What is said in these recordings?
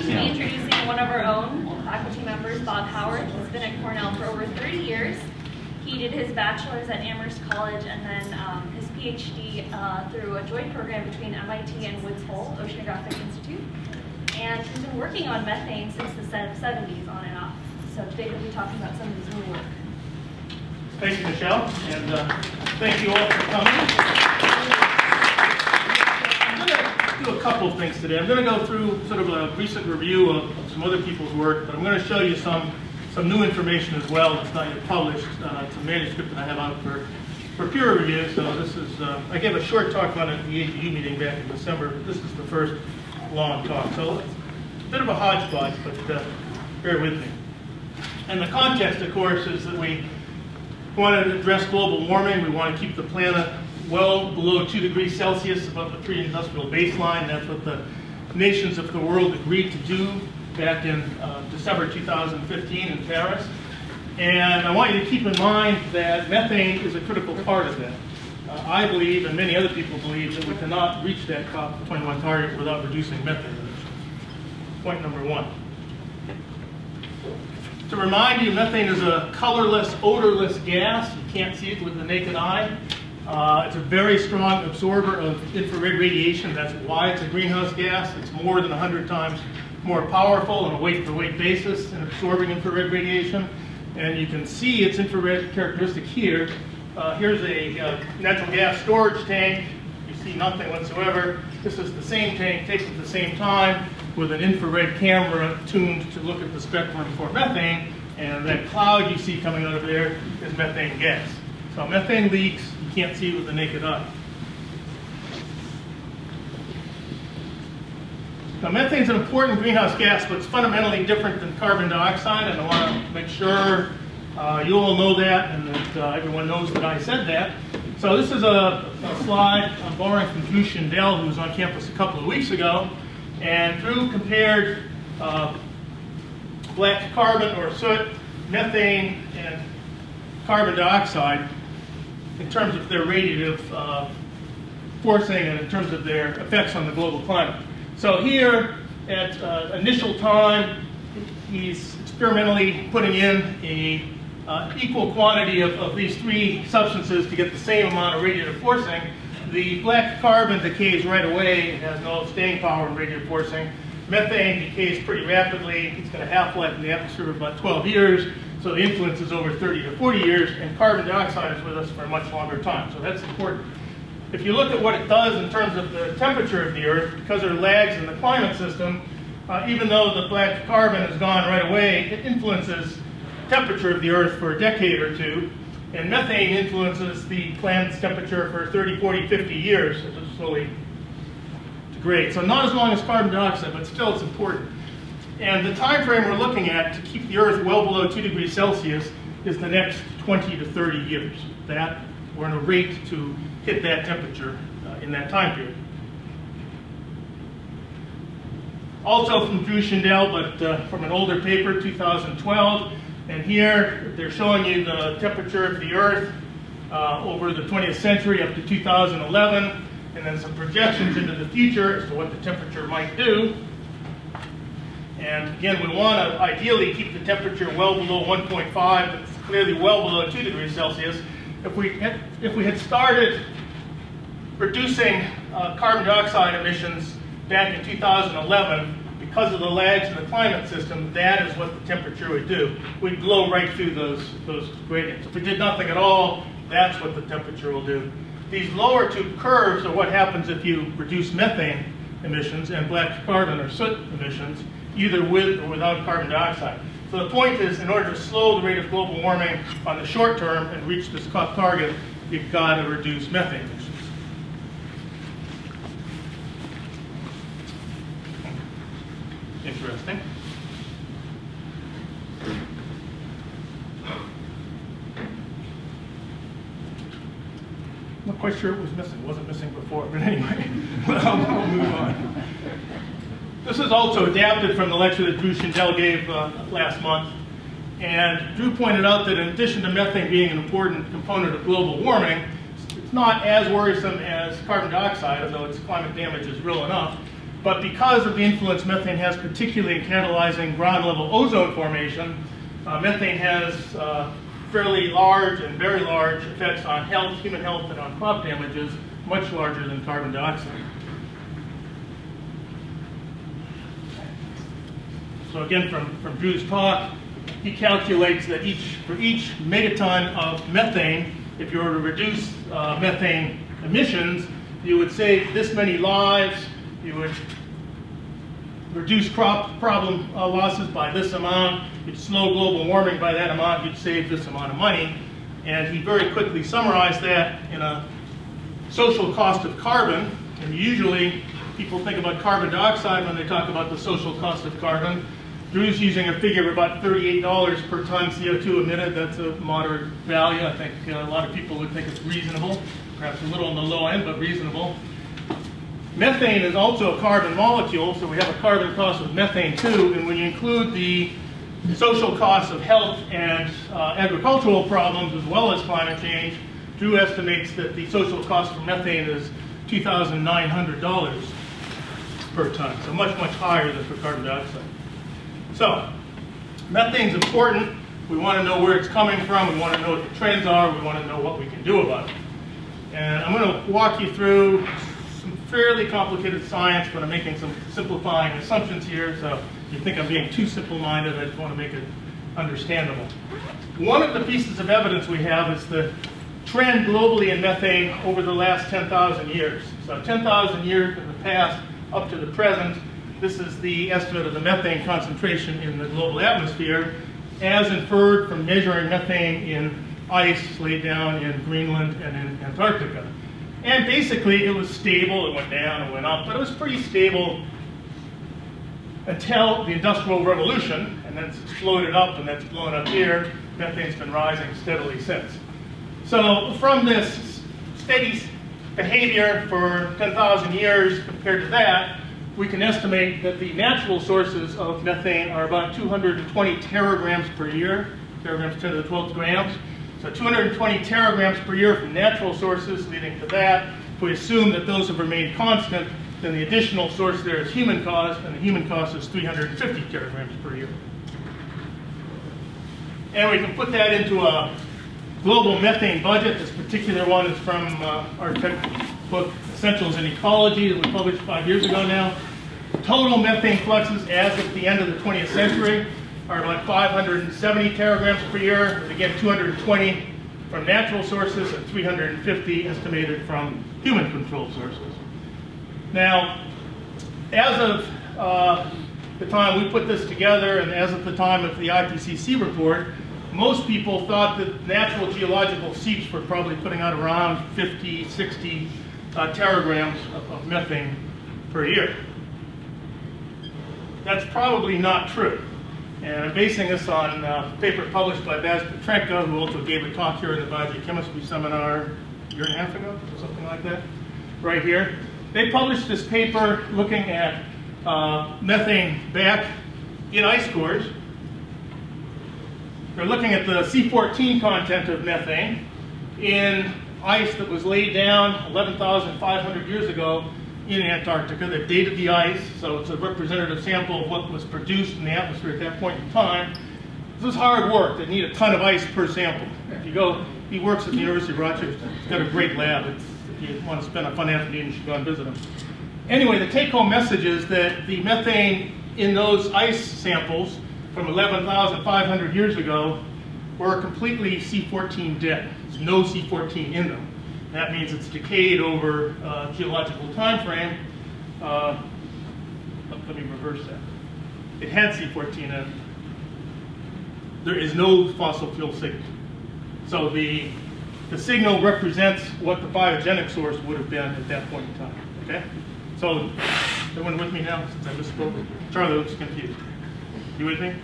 be introducing one of our own faculty members, Bob Howarth. He's been at Cornell for over 30 years. He did his bachelor's at Amherst College and then his PhD through a joint program between MIT and Woods Hole Oceanographic Institute. And he's been working on methane since the 70s, on and off. So today we'll be talking about some of his new work. Thank you, Michelle, and thank you all for coming. I'm going to do a couple of things today. I'm going to go through sort of a recent review of some other people's work, but I'm going to show you some new information as well that's not yet published. It's a manuscript that I have out for peer review. So this is, I gave a short talk on it at the AGU meeting back in December, but this is the first long talk. So it's a bit of a hodgepodge, but bear with me. And the context, of course, is that we want to address global warming. We want to keep the planet well below 2 degrees Celsius above the pre-industrial baseline. That's what the nations of the world agreed to do back in December 2015 in Paris. And I want you to keep in mind that methane is a critical part of that. I believe, and many other people believe, that we cannot reach that COP21 target without reducing methane emissions. Point number one. To remind you, methane is a colorless, odorless gas. You can't see it with the naked eye. It's a very strong absorber of infrared radiation. That's why it's a greenhouse gas. It's more than 100 times more powerful on a weight-for-weight basis in absorbing infrared radiation. And you can see its infrared characteristic here. Here's a natural gas storage tank. You see nothing whatsoever. This is the same tank taken at the same time with an infrared camera tuned to look at the spectrum for methane. And that cloud you see coming out of there is methane gas. So methane leaks, you can't see it with the naked eye. Now, methane is an important greenhouse gas, but it's fundamentally different than carbon dioxide, and I want to make sure you all know that and that everyone knows that I said that. So this is a slide I'm borrowing from Drew Shindell, who was on campus a couple of weeks ago, and Drew compared black carbon or soot, methane, and carbon dioxide in terms of their radiative forcing and in terms of their effects on the global climate. So here, at initial time, he's experimentally putting in a equal quantity of these three substances to get the same amount of radiative forcing. The black carbon decays right away. It has no staying power in radiative forcing. Methane decays pretty rapidly. It's got a half-life in the atmosphere of about 12 years. So the influence is over 30 to 40 years. And carbon dioxide is with us for a much longer time. So that's important. If you look at what it does in terms of the temperature of the Earth, because there are lags in the climate system, even though the black carbon is gone right away, it influences the temperature of the Earth for a decade or two. And methane influences the planet's temperature for 30, 40, 50 years as it slowly degrades. So not as long as carbon dioxide, but still it's important. And the time frame we're looking at to keep the Earth well below 2 degrees Celsius is the next 20 to 30 years. That we're in a rate to hit that temperature in that time period. Also from Drew Shindell, but from an older paper, 2012. And here they're showing you the temperature of the Earth over the 20th century up to 2011, and then some projections into the future as to what the temperature might do. And again, we want to ideally keep the temperature well below 1.5, but it's clearly well below 2 degrees Celsius. If we had started reducing carbon dioxide emissions back in 2011, because of the lags in the climate system, that is what the temperature would do. We'd blow right through those gradients. If we did nothing at all, that's what the temperature will do. These lower two curves are what happens if you reduce methane emissions and black carbon or soot emissions, either with or without carbon dioxide. So the point is, in order to slow the rate of global warming on the short term and reach this COP target, you've got to reduce methane emissions. Interesting. I'm not quite sure it was missing. It wasn't missing before, but anyway, we'll move on. This is also adapted from the lecture that Drew Shindell gave last month. And Drew pointed out that in addition to methane being an important component of global warming, it's not as worrisome as carbon dioxide, although its climate damage is real enough. But because of the influence methane has, particularly in catalyzing ground-level ozone formation, methane has fairly large and very large effects on health, human health, and on crop damages, much larger than carbon dioxide. So again, from Drew's talk, he calculates that for each megaton of methane, if you were to reduce methane emissions, you would save this many lives, you would reduce crop problem losses by this amount, you'd slow global warming by that amount, you'd save this amount of money. And he very quickly summarized that in a social cost of carbon. And usually people think about carbon dioxide when they talk about the social cost of carbon. Drew's using a figure of about $38 per ton CO2 emitted. That's a moderate value. I think a lot of people would think it's reasonable, perhaps a little on the low end, but reasonable. Methane is also a carbon molecule, so we have a carbon cost of methane too, and when you include the social costs of health and agricultural problems as well as climate change, Drew estimates that the social cost for methane is $2,900 per ton, so much, much higher than for carbon dioxide. So, methane's important. We want to know where it's coming from, we want to know what the trends are, we want to know what we can do about it. And I'm going to walk you through some fairly complicated science, but I'm making some simplifying assumptions here, so if you think I'm being too simple-minded, I just want to make it understandable. One of the pieces of evidence we have is the trend globally in methane over the last 10,000 years. So 10,000 years in the past up to the present, this is the estimate of the methane concentration in the global atmosphere as inferred from measuring methane in ice laid down in Greenland and in Antarctica. And basically it was stable, it went down, it went up, but it was pretty stable until the Industrial Revolution, and then it's exploded up and that's blown up here. Methane's been rising steadily since. So from this steady behavior for 10,000 years compared to that, we can estimate that the natural sources of methane are about 220 teragrams per year, teragrams 10 to the 12th grams. So 220 teragrams per year from natural sources leading to that. If we assume that those have remained constant, then the additional source there is human caused, and the human caused is 350 teragrams per year. And we can put that into a global methane budget. This particular one is from our textbook, Essentials in Ecology, that we published 5 years ago now. Total methane fluxes as of the end of the 20th century are about 570 teragrams per year, and again 220 from natural sources and 350 estimated from human-controlled sources. Now, as of the time we put this together, and as of the time of the IPCC report, most people thought that natural geological seeps were probably putting out around 50, 60 teragrams of methane per year. That's probably not true. And I'm basing this on a paper published by Baz Petrenko, who also gave a talk here in the Biogeochemistry seminar a year and a half ago, or something like that, right here. They published this paper looking at methane back in ice cores. They're looking at the C14 content of methane in ice that was laid down 11,500 years ago in Antarctica. They've dated the ice, so it's a representative sample of what was produced in the atmosphere at that point in time. This is hard work. They need a ton of ice per sample. If you go, he works at the University of Rochester. He's got a great lab. If you want to spend a fun afternoon, you should go and visit him. Anyway, the take-home message is that the methane in those ice samples from 11,500 years ago were completely C14 dead. There's no C14 in them. That means it's decayed over a geological time frame. Let me reverse that. It had C14 in it. There is no fossil fuel signal. So the signal represents what the biogenic source would have been at that point in time. Okay? So, everyone with me now, since I misspoke? Charlie looks confused. You with me?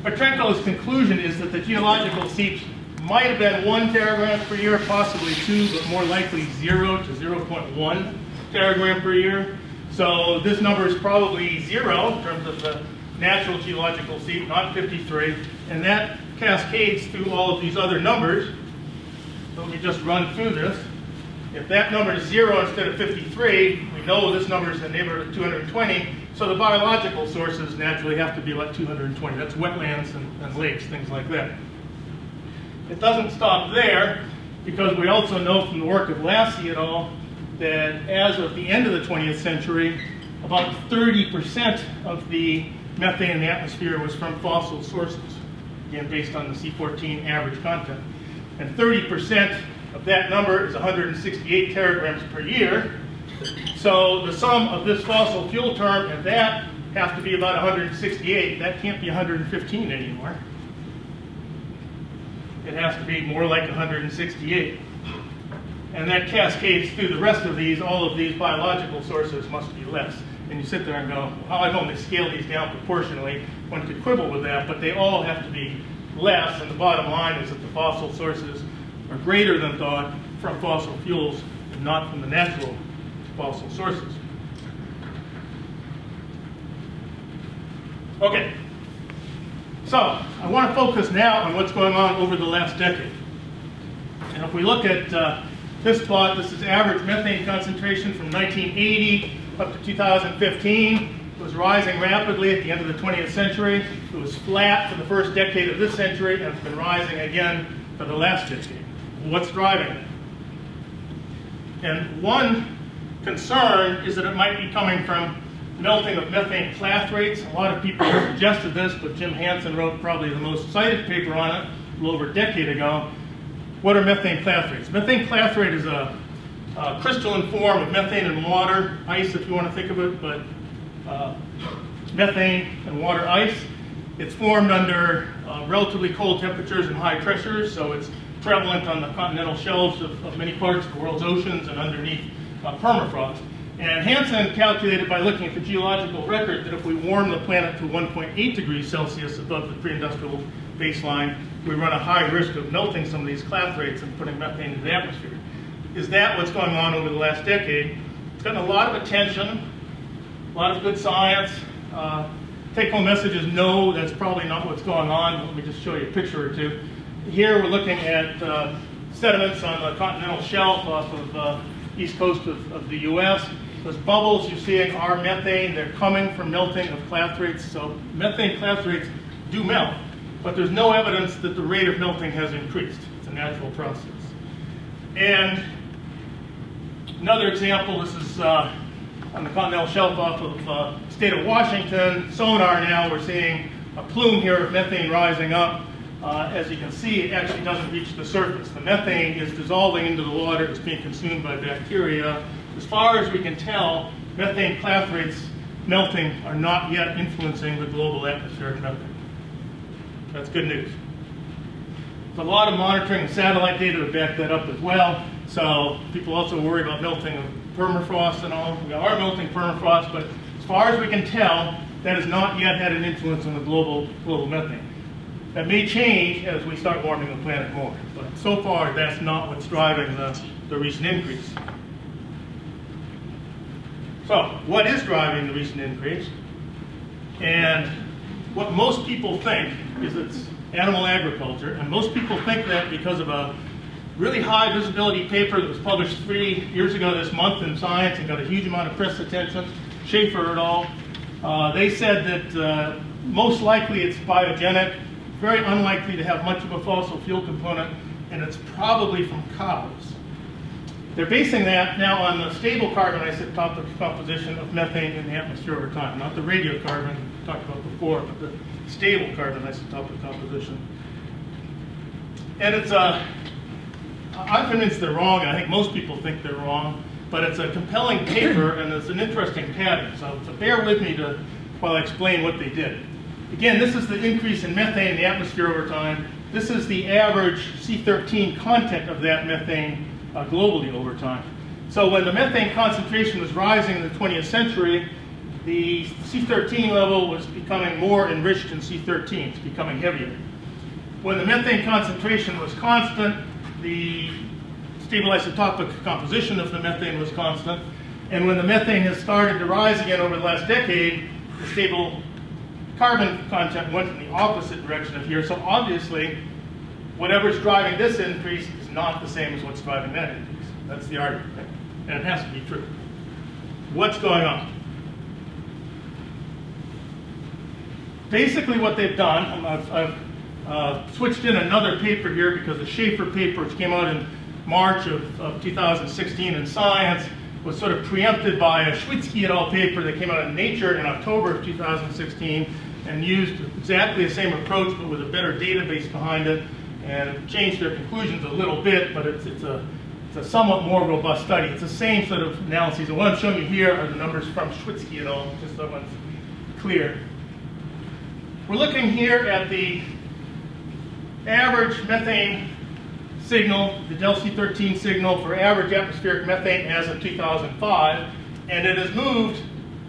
Petrenko's conclusion is that the geological seeps might have been 1 teragram per year, possibly 2, but more likely 0 to 0.1 teragram per year. So this number is probably 0 in terms of the natural geological seep, not 53, and that cascades through all of these other numbers. So let me just run through this. If that number is 0 instead of 53, we know this number is in the neighborhood of 220, so the biological sources naturally have to be like 220. That's wetlands and lakes, things like that. It doesn't stop there, because we also know from the work of Lassie et al. That as of the end of the 20th century, about 30% of the methane in the atmosphere was from fossil sources, again based on the C14 average content. And 30% of that number is 168 teragrams per year. So the sum of this fossil fuel term and that have to be about 168. That can't be 115 anymore. It has to be more like 168. And that cascades through the rest of these. All of these biological sources must be less. And you sit there and go, well, I've only scaled these down proportionally. One could quibble with that, but they all have to be less. And the bottom line is that the fossil sources are greater than thought from fossil fuels and not from the natural fossil sources. Okay. So I want to focus now on what's going on over the last decade. And if we look at this plot, this is average methane concentration from 1980 up to 2015. It was rising rapidly at the end of the 20th century. It was flat for the first decade of this century, and it's been rising again for the last decade. What's driving it? And one concern is that it might be coming from melting of methane clathrates. A lot of people have suggested this, but Jim Hansen wrote probably the most cited paper on it a little over a decade ago. What are methane clathrates? Methane clathrate is a crystalline form of methane and water, ice if you want to think of it, but methane and water ice. It's formed under relatively cold temperatures and high pressures, so it's prevalent on the continental shelves of many parts of the world's oceans and underneath permafrost. And Hansen calculated by looking at the geological record that if we warm the planet to 1.8 degrees Celsius above the pre-industrial baseline, we run a high risk of melting some of these clathrates and putting methane into the atmosphere. Is that what's going on over the last decade? It's gotten a lot of attention, a lot of good science. Take-home message is no, that's probably not what's going on. Let me just show you a picture or two. Here we're looking at sediments on the continental shelf off of east coast of the US. Those bubbles you're seeing are methane. They're coming from melting of clathrates. So methane clathrates do melt, but there's no evidence that the rate of melting has increased. It's a natural process. And another example, this is on the continental shelf off of the state of Washington. Sonar now, we're seeing a plume here of methane rising up. As you can see, it actually doesn't reach the surface. The methane is dissolving into the water. It's being consumed by bacteria. As far as we can tell, methane clathrates melting are not yet influencing the global atmospheric methane. That's good news. There's a lot of monitoring and satellite data to back that up as well. So people also worry about melting of permafrost and all. We are melting permafrost, but as far as we can tell, that has not yet had an influence on the global methane. That may change as we start warming the planet more, but so far that's not what's driving the recent increase. So, what is driving the recent increase? And what most people think is it's animal agriculture, and most people think that because of a really high visibility paper that was published 3 years ago this month in Science and got a huge amount of press attention, Schaefer et al. They said that most likely it's biogenic, very unlikely to have much of a fossil fuel component, and it's probably from cows. They're basing that now on the stable carbon isotopic composition of methane in the atmosphere over time, not the radiocarbon we talked about before, but the stable carbon isotopic composition. And it's I'm convinced they're wrong, and I think most people think they're wrong, but it's a compelling paper and it's an interesting pattern. So bear with me while I explain what they did. Again, this is the increase in methane in the atmosphere over time. This is the average C13 content of that methane globally over time. So when the methane concentration was rising in the 20th century, the C13 level was becoming more enriched in C13. It's becoming heavier. When the methane concentration was constant, the stable isotopic composition of the methane was constant. And when the methane has started to rise again over the last decade, the stable carbon content went in the opposite direction of here. So obviously, whatever's driving this increase is not the same as what's driving that increase. That's the argument, right? And it has to be true. What's going on? Basically what they've done, I've switched in another paper here because the Schaefer paper, which came out in March of 2016 in Science, was sort of preempted by a Schwitzky et al. Paper that came out in Nature in October of 2016 and used exactly the same approach but with a better database behind it and changed their conclusions a little bit, but it's a somewhat more robust study. It's the same sort of analyses. And what I'm showing you here are the numbers from Schwitzky et al., just so one's clear. We're looking here at the average methane signal, the del C13 signal for average atmospheric methane as of 2005, and it has moved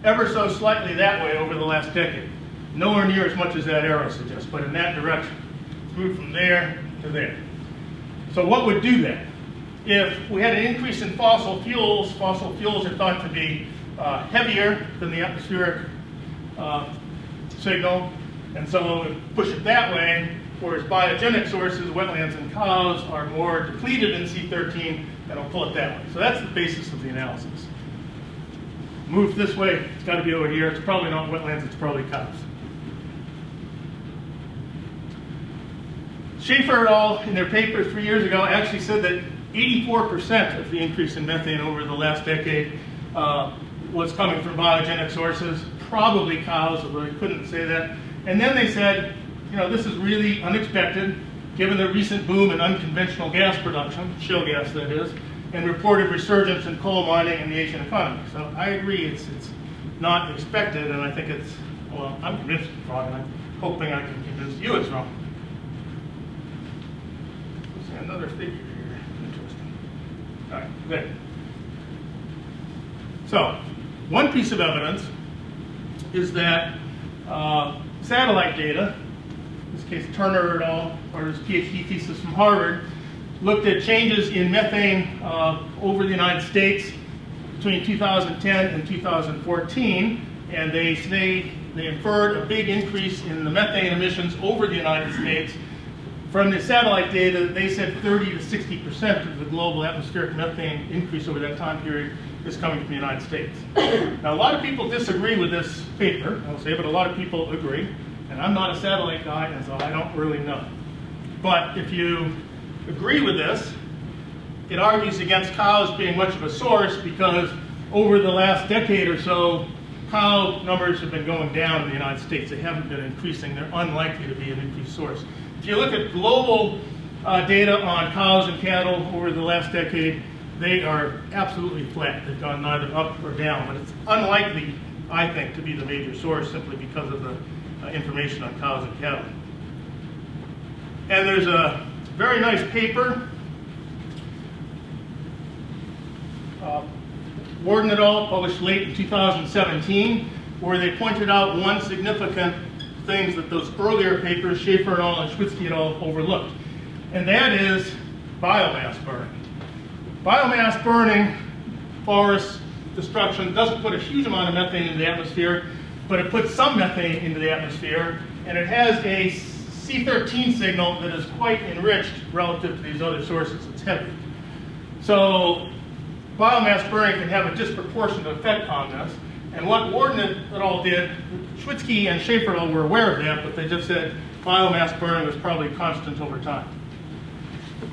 ever so slightly that way over the last decade. Nowhere near as much as that arrow suggests, but in that direction. It's moved from there to there. So what would do that? If we had an increase in fossil fuels are thought to be heavier than the atmospheric signal, and so if we push it that way, whereas biogenic sources, wetlands and cows, are more depleted in C13, then I'll pull it that way. So that's the basis of the analysis. Move this way, it's got to be over here. It's probably not wetlands, it's probably cows. Schaefer et al. In their paper 3 years ago actually said that 84% of the increase in methane over the last decade was coming from biogenic sources, probably cows, although they couldn't say that. And then they said, you know, this is really unexpected, given the recent boom in unconventional gas production, shale gas that is, and reported resurgence in coal mining and the Asian economy. So I agree, it's not expected, and I think it's, well, I'm convinced it's wrong, and I'm hoping I can convince you it's wrong. Let's see another figure here. Interesting. All right, good. So, one piece of evidence is that satellite data, in this case Turner et al., or his PhD thesis from Harvard, looked at changes in methane over the United States between 2010 and 2014, and they inferred a big increase in the methane emissions over the United States. From the satellite data, they said 30 to 60% of the global atmospheric methane increase over that time period is coming from the United States. Now, a lot of people disagree with this paper, I'll say, but a lot of people agree. And I'm not a satellite guy, and so I don't really know. But if you agree with this, it argues against cows being much of a source because over the last decade or so, cow numbers have been going down in the United States. They haven't been increasing. They're unlikely to be an increased source. If you look at global data on cows and cattle over the last decade, they are absolutely flat. They've gone neither up or down, but it's unlikely, I think, to be the major source simply because of the information on cows and cattle. And there's a very nice paper, Warden et al., published late in 2017, where they pointed out one significant thing that those earlier papers, Schaefer et al. And Schwitzky et al. Overlooked, and that is biomass burning. Biomass burning, forest destruction, doesn't put a huge amount of methane into the atmosphere, but it puts some methane into the atmosphere, and it has a C13 signal that is quite enriched relative to these other sources. It's heavy. So biomass burning can have a disproportionate effect on this. And what Warden et al. Did, Schwitzky and Schaefer et al. Were aware of that, but they just said biomass burning was probably constant over time.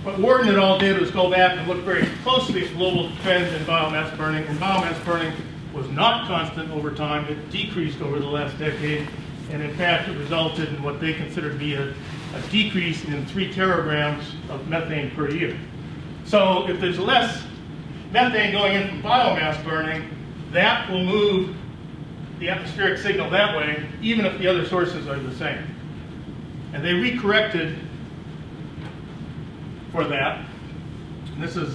What Warden et al. Did was go back and look very closely at global trends in biomass burning, and biomass burning was not constant over time. It decreased over the last decade, and in fact it resulted in what they consider to be a decrease in 3 teragrams of methane per year. So if there's less methane going in from biomass burning, that will move the atmospheric signal that way, even if the other sources are the same. And they recorrected for that. And this is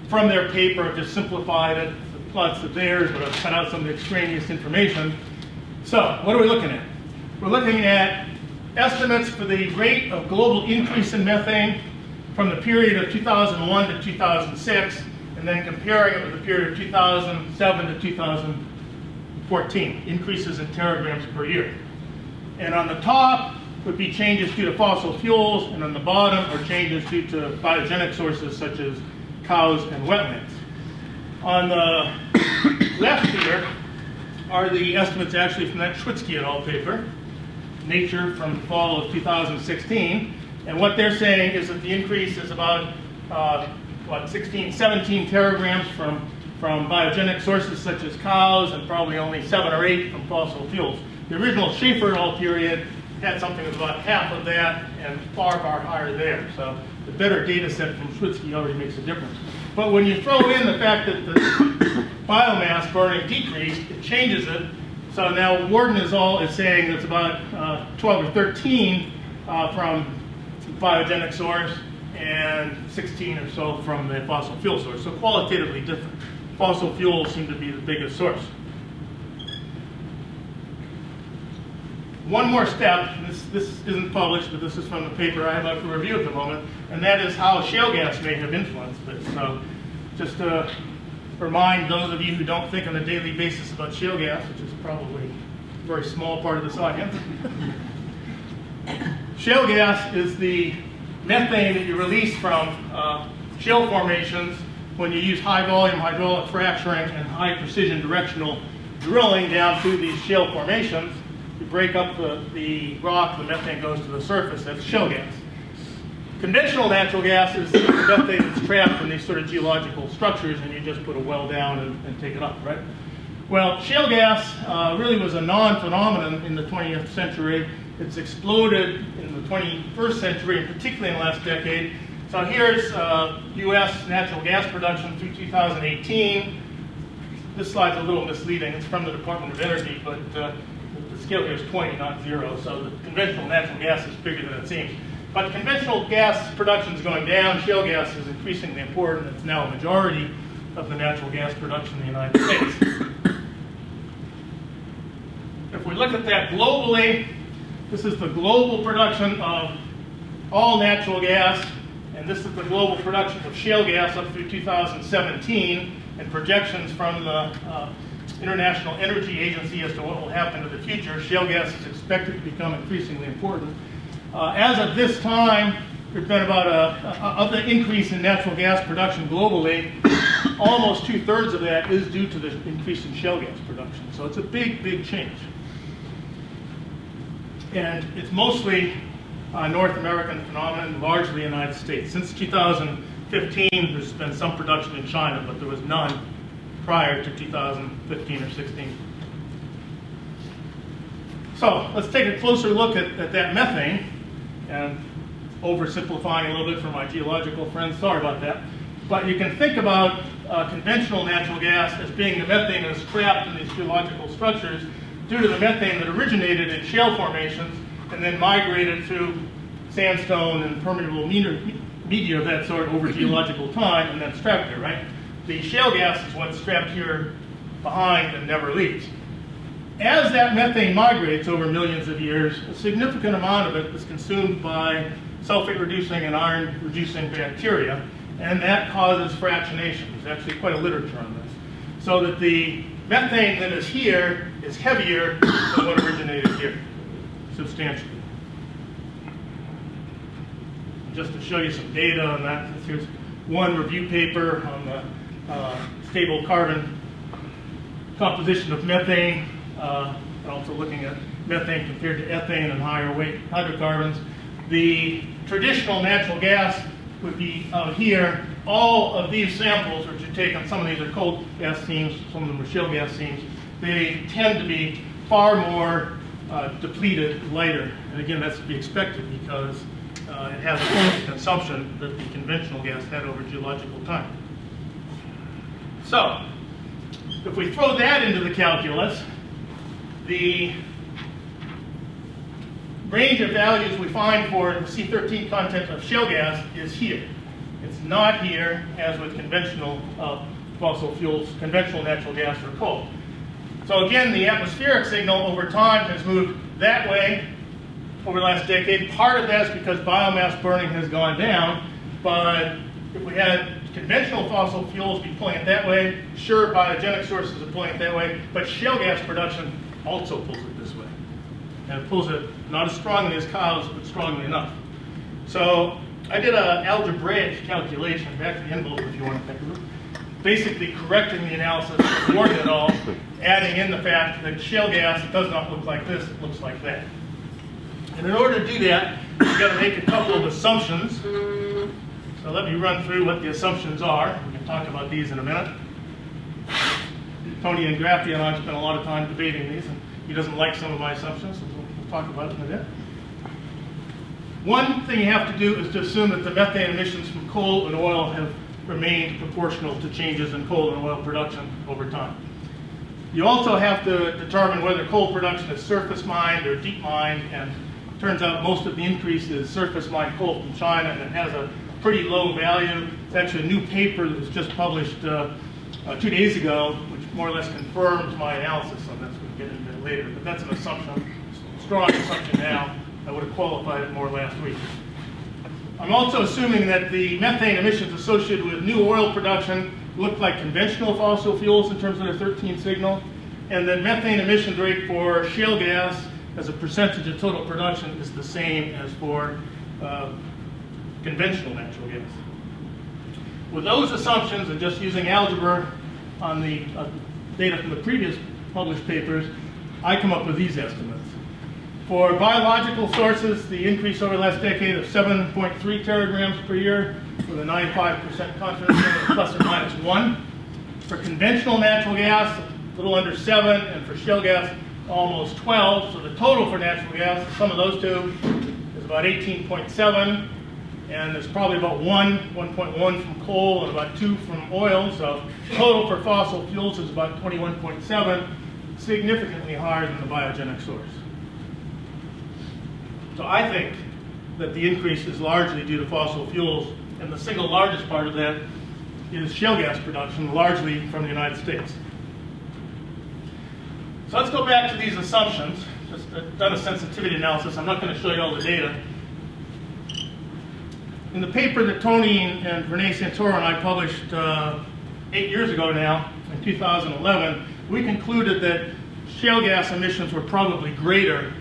from their paper. I've just simplified it. The plots of theirs, but I've cut out some of the extraneous information. So, what are we looking at? We're looking at estimates for the rate of global increase in methane from the period of 2001 to 2006, and then comparing it with the period of 2007 to 2014, increases in teragrams per year. And on the top would be changes due to fossil fuels, and on the bottom are changes due to biogenic sources such as cows and wetlands. On the left here are the estimates actually from that Schwitzky et al. Paper, Nature, from the fall of 2016. And what they're saying is that the increase is about 17 teragrams from biogenic sources such as cows, and probably only 7 or 8 from fossil fuels. The original Schaefer et al. Period had something of about half of that and far, far higher there. So the better data set from Schwitzky already makes a difference. But when you throw in the fact that the biomass burning decreased, it changes it. So now Warden is saying it's about 12 or 13 from biogenic source and 16 or so from the fossil fuel source. So qualitatively different. Fossil fuels seem to be the biggest source. One more step, and this isn't published, but this is from the paper I have up for review at the moment, and that is how shale gas may have influenced it. So just to remind those of you who don't think on a daily basis about shale gas, which is probably a very small part of this audience, shale gas is the methane that you release from shale formations when you use high volume hydraulic fracturing and high precision directional drilling down through these shale formations. You break up the rock, the methane goes to the surface. That's shale gas. Conventional natural gas is the methane that's trapped in these sort of geological structures, and you just put a well down and take it up, right? Well, shale gas really was a non-phenomenon in the 20th century. It's exploded in the 21st century, and particularly in the last decade. So here's U.S. natural gas production through 2018. This slide's a little misleading. It's from the Department of Energy, but the scale here is 20, not 0. So the conventional natural gas is bigger than it seems. But conventional gas production is going down. Shale gas is increasingly important. It's now a majority of the natural gas production in the United States. If we look at that globally, this is the global production of all natural gas, and this is the global production of shale gas up through 2017, and projections from the International Energy Agency as to what will happen in the future. Shale gas is expected to become increasingly important. As of this time, there's been about of the increase in natural gas production globally, almost 2/3 of that is due to the increase in shale gas production. So it's a big, big change. And it's mostly a North American phenomenon, largely United States. Since 2015, there's been some production in China, but there was none prior to 2015 or 16. So let's take a closer look at that methane, and oversimplifying a little bit for my geological friends, sorry about that. But you can think about conventional natural gas as being the methane that is trapped in these geological structures due to the methane that originated in shale formations and then migrated through sandstone and permeable media of that sort over geological time, and then trapped there, right? The shale gas is what's trapped here behind and never leaves. As that methane migrates over millions of years, a significant amount of it is consumed by sulfate-reducing and iron-reducing bacteria, and that causes fractionation. There's actually quite a literature on this. So that the methane that is here is heavier than what originated here, substantially. Just to show you some data on that, here's one review paper on the stable carbon composition of methane, and also looking at methane compared to ethane and higher weight hydrocarbons. The traditional natural gas would be out here. All of these samples, which you take on, some of these are coal gas seams, some of them are shale gas seams, they tend to be far more depleted, lighter. And again, that's to be expected because it has a lower consumption that the conventional gas had over geological time. So, if we throw that into the calculus, the range of values we find for the C13 content of shale gas is here. It's not here as with conventional fossil fuels, conventional natural gas or coal. So again, the atmospheric signal over time has moved that way over the last decade. Part of that is because biomass burning has gone down, but if we had conventional fossil fuels be pulling it that way, sure, biogenic sources are pulling it that way, but shale gas production also pulls it this way. And it pulls it not as strongly as cows, but strongly enough. So I did an algebraic calculation, back to the envelope if you want to think of it, basically correcting the analysis of Ward et al., adding in the fact that shale gas does not look like this, it looks like that. And in order to do that, you've got to make a couple of assumptions. So let me run through what the assumptions are. We can talk about these in a minute. Tony and Grafty and I spent a lot of time debating these, and he doesn't like some of my assumptions, so we'll talk about it in a bit. One thing you have to do is to assume that the methane emissions from coal and oil have remained proportional to changes in coal and oil production over time. You also have to determine whether coal production is surface mined or deep mined, and it turns out most of the increase is surface mined coal from China, and it has a pretty low value. It's actually a new paper that was just published 2 days ago, which more or less confirms my analysis on this. We'll get into it later, but that's an assumption, strong assumption now. I would have qualified it more last week. I'm also assuming that the methane emissions associated with new oil production look like conventional fossil fuels in terms of their 13 signal, and that methane emissions rate for shale gas as a percentage of total production is the same as for conventional natural gas. With those assumptions and just using algebra on the data from the previous published papers, I come up with these estimates. For biological sources, the increase over the last decade of 7.3 teragrams per year with a 95% confidence interval plus or minus 1. For conventional natural gas, a little under 7, and for shale gas, almost 12. So the total for natural gas, the sum of those two, is about 18.7, and there's probably about 1.1 from coal, and about 2 from oil. So total for fossil fuels is about 21.7, significantly higher than the biogenic source. So I think that the increase is largely due to fossil fuels, and the single largest part of that is shale gas production, largely from the United States. So let's go back to these assumptions. Just done a sensitivity analysis. I'm not going to show you all the data. In the paper that Tony and Renee Santoro and I published 8 years ago now, in 2011, we concluded that shale gas emissions were probably greater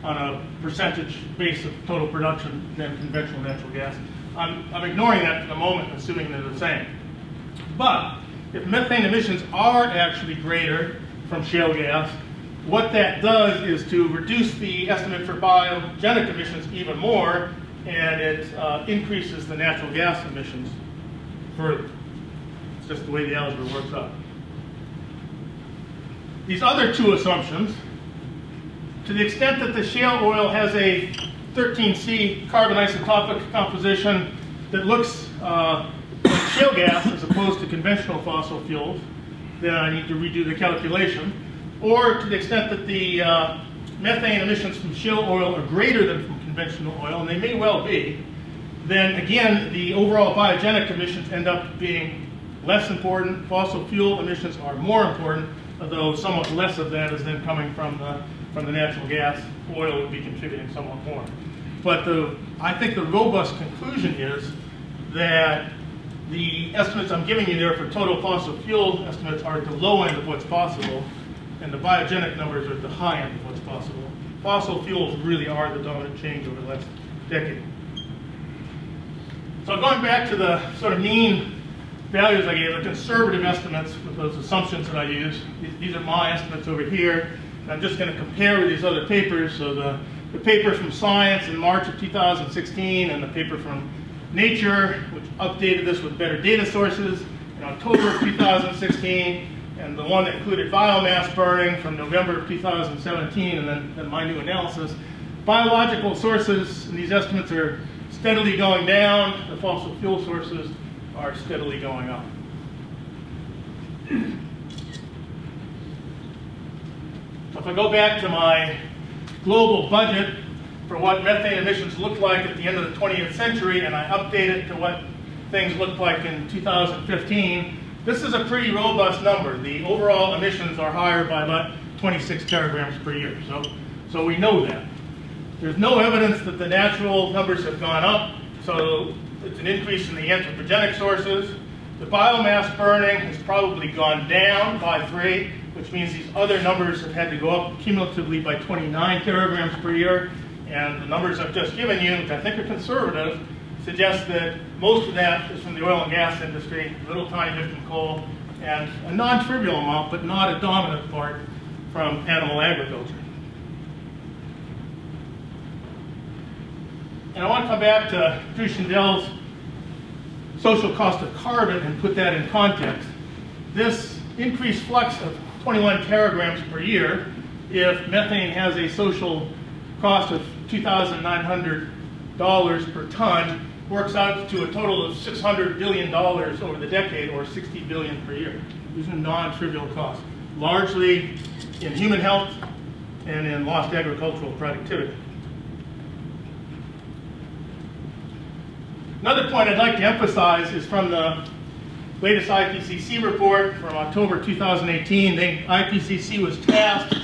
on a percentage base of total production than conventional natural gas. I'm ignoring that for the moment, assuming they're the same. But if methane emissions are actually greater from shale gas, what that does is to reduce the estimate for biogenic emissions even more, and it increases the natural gas emissions further. It's just the way the algebra works out. These other two assumptions, to the extent that the shale oil has a 13C carbon isotopic composition that looks like shale gas as opposed to conventional fossil fuels, then I need to redo the calculation. Or to the extent that the methane emissions from shale oil are greater than from conventional oil, and they may well be, then again, the overall biogenic emissions end up being less important. Fossil fuel emissions are more important, although somewhat less of that is then coming from the natural gas. Oil would be contributing somewhat more. But I think the robust conclusion is that the estimates I'm giving you there for total fossil fuel estimates are at the low end of what's possible, and the biogenic numbers are at the high end of what's possible. Fossil fuels really are the dominant change over the last decade. So going back to the sort of mean values I gave, the conservative estimates with those assumptions that I use, these are my estimates over here. I'm just going to compare with these other papers. So the paper from Science in March of 2016 and the paper from Nature, which updated this with better data sources in October of 2016, and the one that included biomass burning from November of 2017, and then my new analysis. Biological sources in these estimates are steadily going down. The fossil fuel sources are steadily going up. So if I go back to my global budget for what methane emissions looked like at the end of the 20th century, and I update it to what things looked like in 2015, this is a pretty robust number. The overall emissions are higher by about 26 teragrams per year. So we know that. There's no evidence that the natural numbers have gone up, so it's an increase in the anthropogenic sources. The biomass burning has probably gone down by 3, which means these other numbers have had to go up cumulatively by 29 teragrams per year. And the numbers I've just given you, which I think are conservative, suggests that most of that is from the oil and gas industry, a little tiny bit from coal, and a non-trivial amount, but not a dominant part, from animal agriculture. And I want to come back to Drew Schindel's social cost of carbon and put that in context. This increased flux of 21 teragrams per year, if methane has a social cost of $2,900 per ton, works out to a total of $600 billion over the decade, or $60 billion per year. These are non-trivial costs, largely in human health and in lost agricultural productivity. Another point I'd like to emphasize is from the latest IPCC report from October 2018. The IPCC was tasked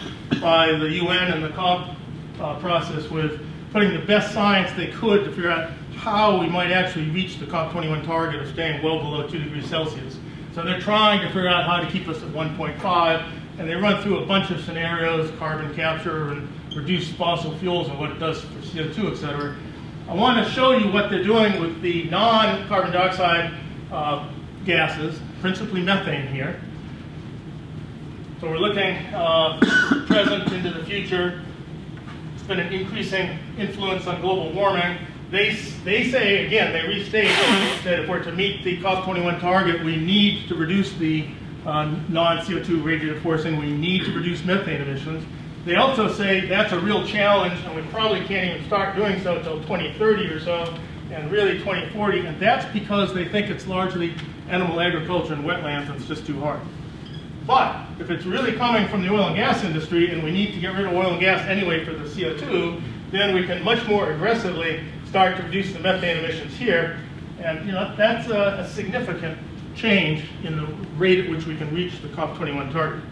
by the UN and the COP process with putting the best science they could to figure out how we might actually reach the COP21 target of staying well below 2 degrees Celsius. So they're trying to figure out how to keep us at 1.5, and they run through a bunch of scenarios, carbon capture and reduced fossil fuels and what it does for CO2, et cetera. I want to show you what they're doing with the non-carbon dioxide gases, principally methane here. So we're looking present into the future. It's been an increasing influence on global warming. They say, again, they restate that if we're to meet the COP21 target, we need to reduce the non-CO2 radiative forcing, we need to reduce methane emissions. They also say that's a real challenge, and we probably can't even start doing so until 2030 or so, and really 2040, and that's because they think it's largely animal agriculture and wetlands, and it's just too hard. But if it's really coming from the oil and gas industry, and we need to get rid of oil and gas anyway for the CO2, then we can much more aggressively start to reduce the methane emissions here, and that's a significant change in the rate at which we can reach the COP21 target.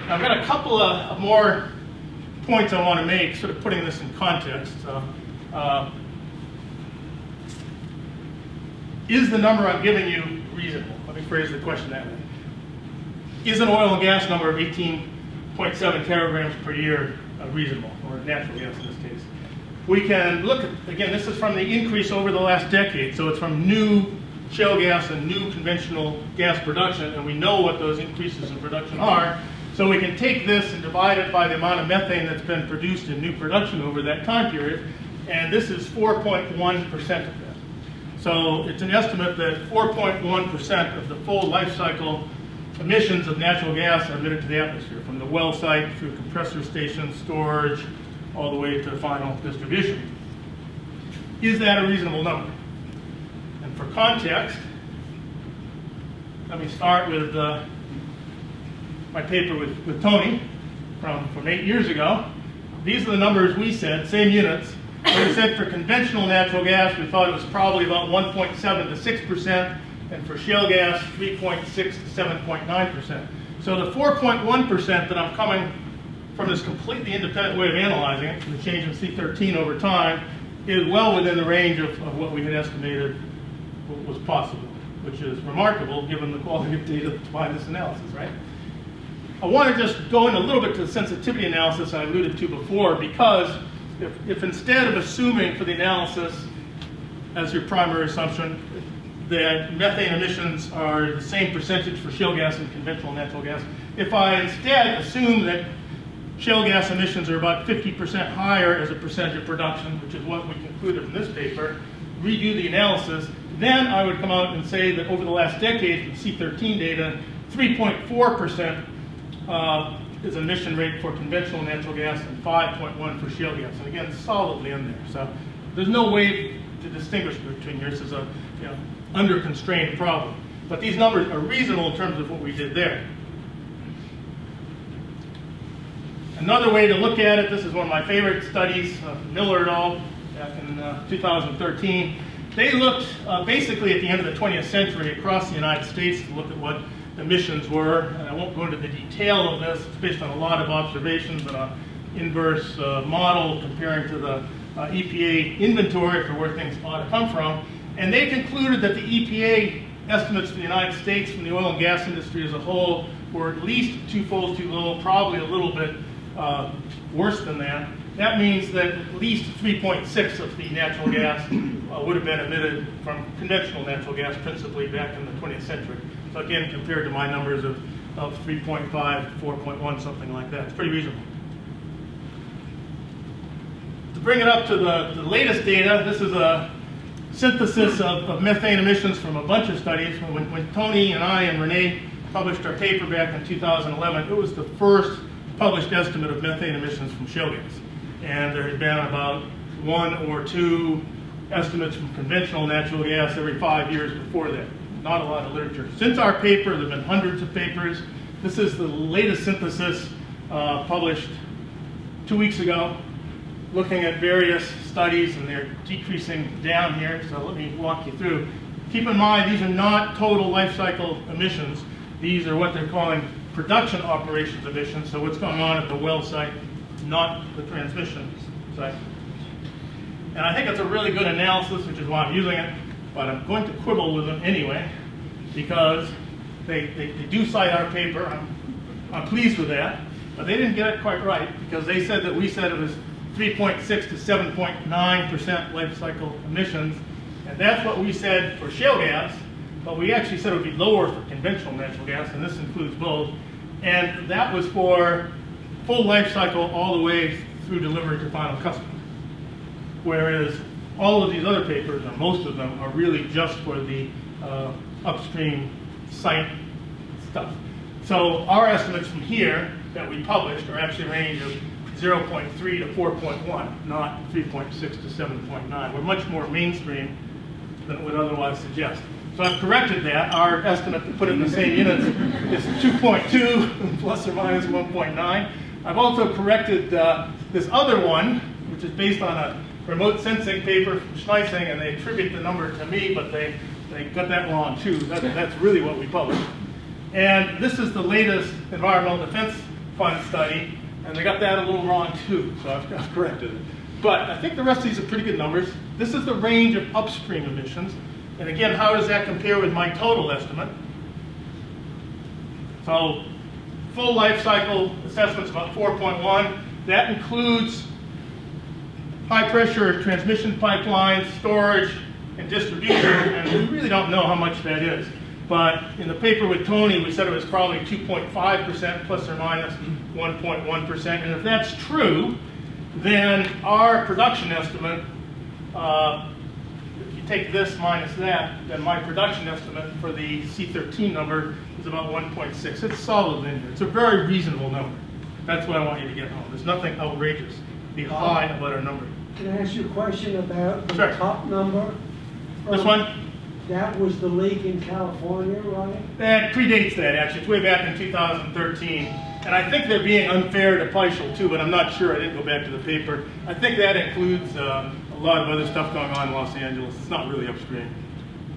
I've got a couple of more points I want to make, sort of putting this in context. Is the number I'm giving you reasonable? Let me phrase the question that way. Is an oil and gas number of 18.7 teragrams per year reasonable, or natural gas in this case? We can look at, again, this is from the increase over the last decade, so it's from new shale gas and new conventional gas production, and we know what those increases in production are. So we can take this and divide it by the amount of methane that's been produced in new production over that time period, and this is 4.1% of that. So it's an estimate that 4.1% of the full life cycle emissions of natural gas are emitted to the atmosphere, from the well site through compressor stations, storage, all the way to final distribution. Is that a reasonable number? And for context, let me start with my paper with Tony from 8 years ago. These are the numbers we said, same units. We said for conventional natural gas, we thought it was probably about 1.7 to 6%, and for shale gas, 3.6 to 7.9%. So the 4.1% that I'm coming from this completely independent way of analyzing it, the change in C13 over time, is well within the range of what we had estimated was possible, which is remarkable given the quality of data behind this analysis, right? I want to just go in a little bit to the sensitivity analysis I alluded to before, because if instead of assuming for the analysis as your primary assumption that methane emissions are the same percentage for shale gas and conventional natural gas, if I instead assume that shale gas emissions are about 50% higher as a percentage of production, which is what we concluded from this paper, redo the analysis, then I would come out and say that over the last decade, from C13 data, 3.4% is emission rate for conventional natural gas and 5.1 for shale gas. And again, solidly in there. So there's no way to distinguish between here. This is a under-constrained problem. But these numbers are reasonable in terms of what we did there. Another way to look at it, this is one of my favorite studies, Miller et al. Back in 2013. They looked basically at the end of the 20th century across the United States to look at what emissions were. And I won't go into the detail of this. It's based on a lot of observations and an inverse model comparing to the EPA inventory for where things ought to come from. And they concluded that the EPA estimates for the United States from the oil and gas industry as a whole were at least twofold too low, probably a little bit worse than that. that means that at least 3.6 of the natural gas would have been emitted from conventional natural gas, principally back in the 20th century. So again, compared to my numbers of 3.5, 4.1, something like that, it's pretty reasonable. To bring it up to the latest data, this is a synthesis of methane emissions from a bunch of studies. When Tony and I and Renee published our paper back in 2011, it was the first published estimate of methane emissions from shale gas. And there had been about 1 or 2 estimates from conventional natural gas every 5 years before that. Not a lot of literature. Since our paper, there have been hundreds of papers. This is the latest synthesis published 2 weeks ago, looking at various studies, and they're decreasing down here, so let me walk you through. Keep in mind, these are not total life cycle emissions. These are what they're calling production operations emissions, so what's going on at the well site, not the transmission site. And I think it's a really good analysis, which is why I'm using it, but I'm going to quibble with them anyway, because they do cite our paper. I'm pleased with that, but they didn't get it quite right, because they said that we said it was 3.6 to 7.9% life cycle emissions, and that's what we said for shale gas, but we actually said it would be lower for conventional natural gas, and this includes both, and that was for full life cycle all the way through delivery to final customer. Whereas all of these other papers, or most of them, are really just for the upstream site stuff. So our estimates from here that we published are actually a range of 0.3 to 4.1, not 3.6 to 7.9. We're much more mainstream than it would otherwise suggest. So I've corrected that. Our estimate, to put it in the same units, is 2.2 plus or minus 1.9. I've also corrected this other one, which is based on a remote sensing paper from Schneising, and they attribute the number to me, but they got that wrong too. That's really what we published. And this is the latest Environmental Defense Fund study, and they got that a little wrong too, so I've corrected it. But I think the rest of these are pretty good numbers. This is the range of upstream emissions. And again, how does that compare with my total estimate? So full life cycle assessment's about 4.1. That includes high pressure transmission pipelines, storage, and distribution, and we really don't know how much that is. But in the paper with Tony, we said it was probably 2.5% plus or minus 1.1%. And if that's true, then our production estimate, if you take this minus that, then my production estimate for the C13 number is about 1.6. It's solidly in here. It's a very reasonable number. That's what I want you to get home. There's nothing outrageous. Be high about our number. Can I ask you a question about the Sure. top number? This one? That was the leak in California, right? That predates that, actually. It's way back in 2013. And I think they're being unfair to Peischel, too, but I'm not sure. I didn't go back to the paper. I think that includes a lot of other stuff going on in Los Angeles. It's not really upstream.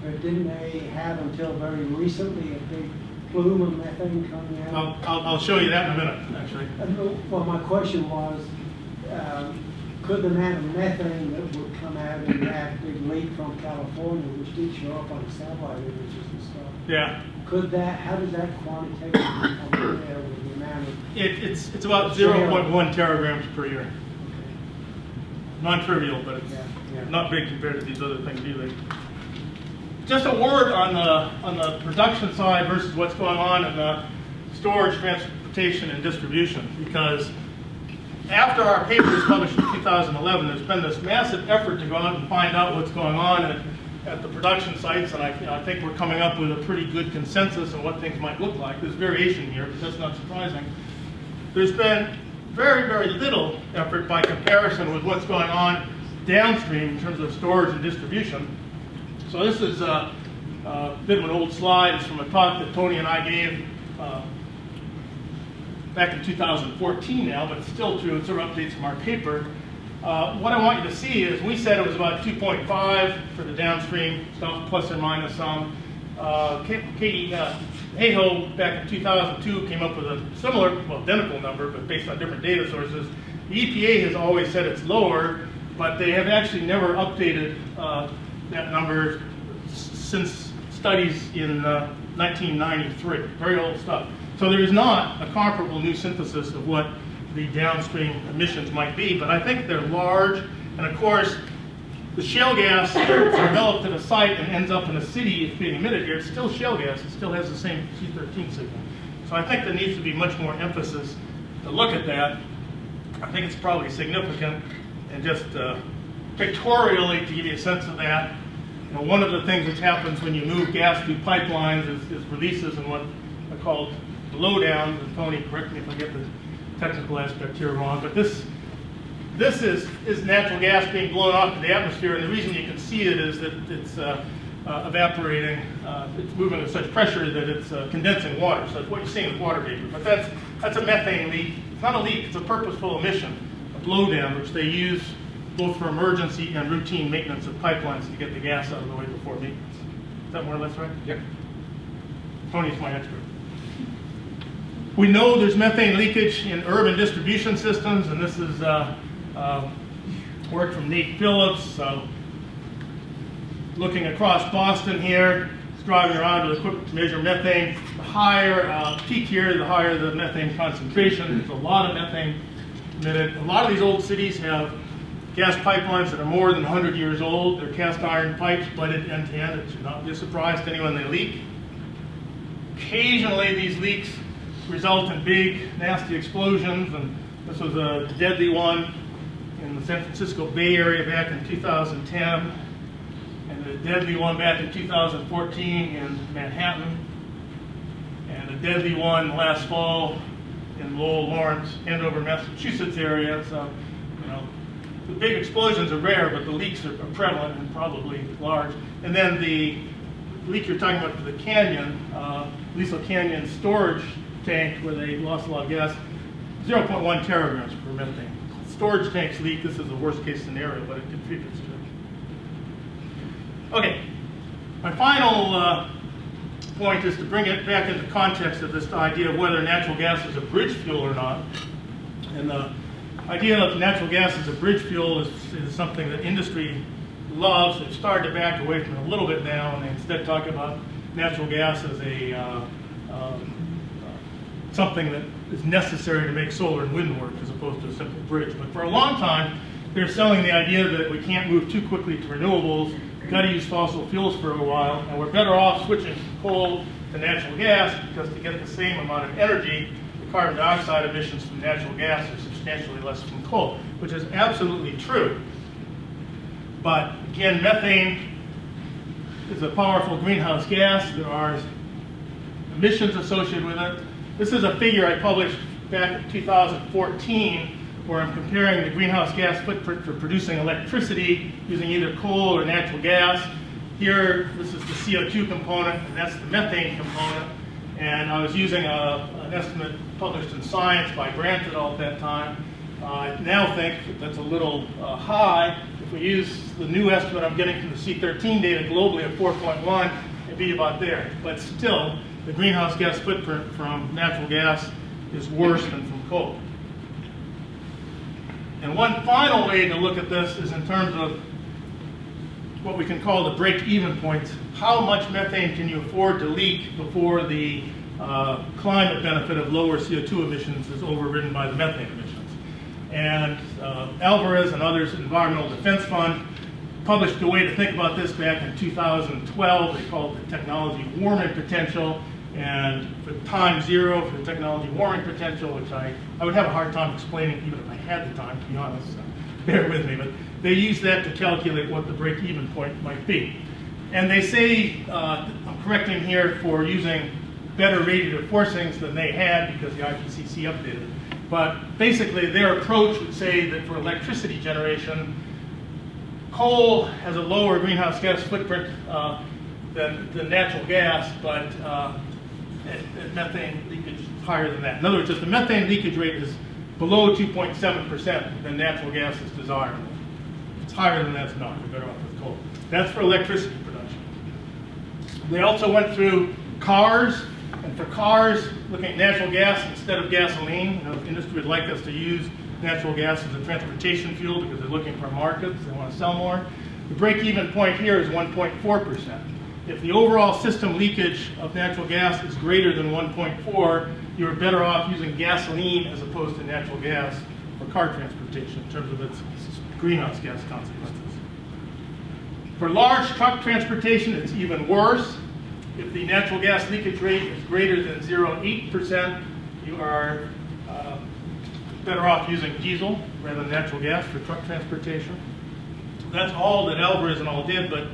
But didn't they have until very recently a big plume of methane coming out? I'll show you that in a minute, actually. Well, my question was, could the amount of methane that would come out in that big leak from California, which did show up on satellite images and stuff, Yeah. could that, how does that quantitatively compare with the amount of... It's about 0.1 teragrams per year. Non-trivial, but it's not big compared to these other things either. Just a word on the production side versus what's going on in the storage, transportation, and distribution, because after our paper was published in 2011, there's been this massive effort to go out and find out what's going on at the production sites, and I think we're coming up with a pretty good consensus on what things might look like. There's variation here, but that's not surprising. There's been very, very little effort by comparison with what's going on downstream in terms of storage and distribution. So this is a bit of an old slide. It's from a talk that Tony and I gave back in 2014 now, but it's still true. It's sort of updates from our paper. What I want you to see is we said it was about 2.5 for the downstream stuff, plus or minus some. Katie Hayhoe back in 2002 came up with a similar, well, identical number, but based on different data sources. The EPA has always said it's lower, but they have actually never updated that number since studies in 1993. Very old stuff. So there is not a comparable new synthesis of what the downstream emissions might be, but I think they're large. And of course, the shale gas that's developed at a site and ends up in a city is being emitted here. It's still shale gas. It still has the same C13 signal. So I think there needs to be much more emphasis to look at that. I think it's probably significant. And just pictorially, to give you a sense of that, you know, one of the things that happens when you move gas through pipelines is releases in what are called blowdowns. And Tony, correct me if I get the technical aspect here wrong, but this is natural gas being blown off to the atmosphere, and the reason you can see it is that it's evaporating. It's moving with such pressure that it's condensing water. So that's what you're seeing with water vapor. But that's a methane leak. It's not a leak. It's a purposeful emission, a blowdown, which they use both for emergency and routine maintenance of pipelines to get the gas out of the way before maintenance. Is that more or less right? Yep. Tony's my expert. We know there's methane leakage in urban distribution systems, and this is work from Nate Phillips. Looking across Boston here, it's driving around with equipment to measure methane. The higher peak here, the higher the methane concentration. There's a lot of methane emitted. A lot of these old cities have gas pipelines that are more than 100 years old. They're cast iron pipes, blended end to end. It should not be a surprise to anyone they leak. Occasionally, these leaks result in big, nasty explosions, and this was a deadly one in the San Francisco Bay Area back in 2010, and a deadly one back in 2014 in Manhattan, and a deadly one last fall in Lowell, Lawrence, Andover, Massachusetts area. So, you know, the big explosions are rare, but the leaks are prevalent and probably large. And then the leak you're talking about for the canyon, Liesel Canyon storage tank, where they lost a lot of gas, 0.1 teragrams per methane. Storage tanks leak. This is the worst case scenario, but it contributes to it. Okay, my final point is to bring it back into context of this idea of whether natural gas is a bridge fuel or not. And the idea of natural gas as a bridge fuel is something that industry loves. They've started to back away from it a little bit now, and they instead talk about natural gas as a something that is necessary to make solar and wind work as opposed to a simple bridge. But for a long time, they're selling the idea that we can't move too quickly to renewables, we've got to use fossil fuels for a while, and we're better off switching from coal to natural gas because to get the same amount of energy, the carbon dioxide emissions from natural gas are substantially less from coal, which is absolutely true. But again, methane is a powerful greenhouse gas. There are emissions associated with it. This is a figure I published back in 2014 where I'm comparing the greenhouse gas footprint for producing electricity using either coal or natural gas. Here, this is the CO2 component, and that's the methane component. And I was using an estimate published in Science by Brandt et al. At that time. I now think that's a little high. If we use the new estimate I'm getting from the C13 data globally at 4.1, it'd be about there. But still, the greenhouse gas footprint from natural gas is worse than from coal. And one final way to look at this is in terms of what we can call the break-even points. How much methane can you afford to leak before the climate benefit of lower CO2 emissions is overridden by the methane emissions? And Alvarez and others, Environmental Defense Fund, published a way to think about this back in 2012. They called it the technology warming potential. And for time zero, for the technology warming potential, which I would have a hard time explaining even if I had the time, to be honest, so bear with me, but they use that to calculate what the break-even point might be. And they say, I'm correcting here for using better radiative forcings than they had because the IPCC updated it. But basically their approach would say that for electricity generation, coal has a lower greenhouse gas footprint than natural gas, but methane leakage is higher than that. In other words, if the methane leakage rate is below 2.7%, then natural gas is desirable. If it's higher than that, it's not. We're better off with coal. That's for electricity production. They also went through cars, and for cars, looking at natural gas instead of gasoline. You know, the industry would like us to use natural gas as a transportation fuel because they're looking for markets. They want to sell more. The break-even point here is 1.4%. If the overall system leakage of natural gas is greater than 1.4, you're better off using gasoline as opposed to natural gas for car transportation in terms of its greenhouse gas consequences. For large truck transportation, it's even worse. If the natural gas leakage rate is greater than 0.8%, you are better off using diesel rather than natural gas for truck transportation. That's all that Alvarez and all did, but